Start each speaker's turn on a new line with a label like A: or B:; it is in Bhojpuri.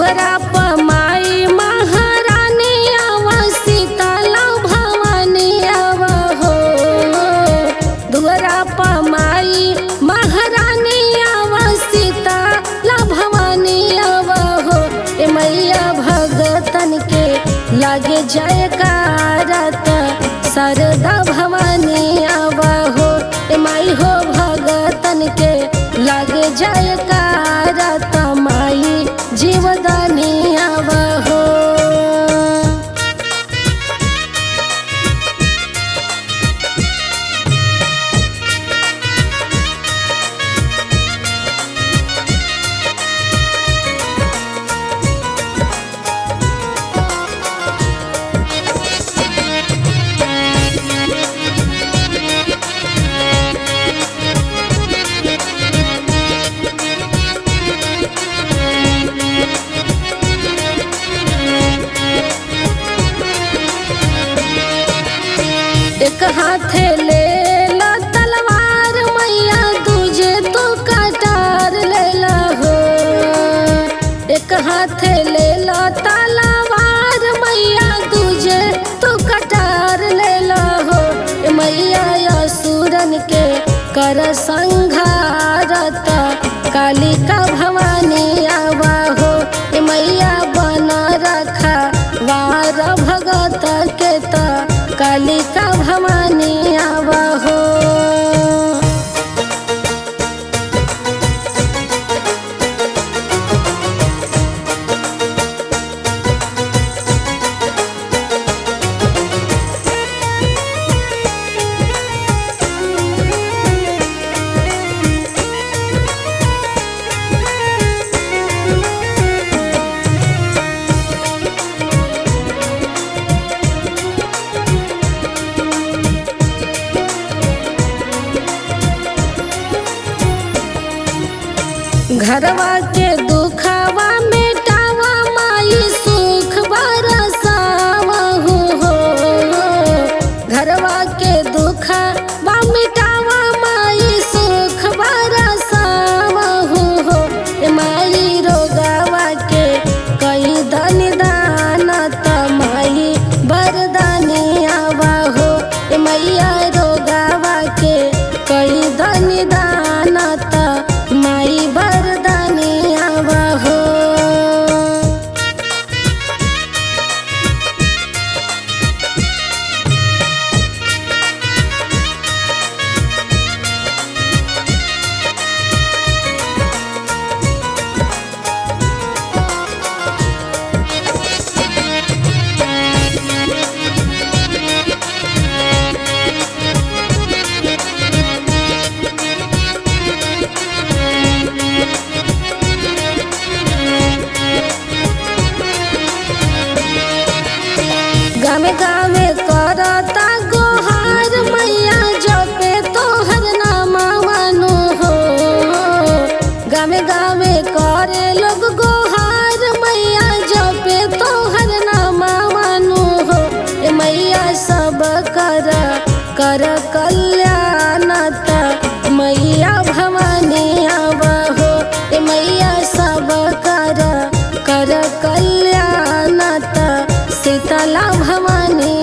A: दुअरा पमाई महारानी आव शीतला भवानी आव हो। दुअरा पमाई महारानी आव शीतला भवानी आव हो। ए मैया भगतन के लागे जयकारत शारदा भवानी आव हो। ए माई हो भगतन के लागे जयकारत माई जीवदानी आव हो। एक हाथे ले ला तलवार मैया दूजे तो कटार ले ला हो। एक हाथे ले ला तलवार मैया दूजे तो कटार ले ला हो। ए मैया असुरन के कर संघारत कालिका भवानी आवा हो। ए मैया बन रखा वार भगत के त कालिका भवानी आव हो। घरवा के दुखवा मिटावा माई सुख बरसावा हो। घरवा के दुखवा मिटावा माई सुख बरसावा हो। ए माई रोगावा के कई दन दानत माई बरदानी आवा हो। ए मैया रोगावा के कई दन दानत माई बरदानी आव हो। गावे गावे करता गोहार मैया जपे तोहर नामवानु हो। गावे गावे करे लोग गोहार मैया जपे तोहर नामवानु हो। ए मैया सब कर कल्याणत मैया भवानी आव हो। ए मैया सब कर कल्याणत शीतला भवानी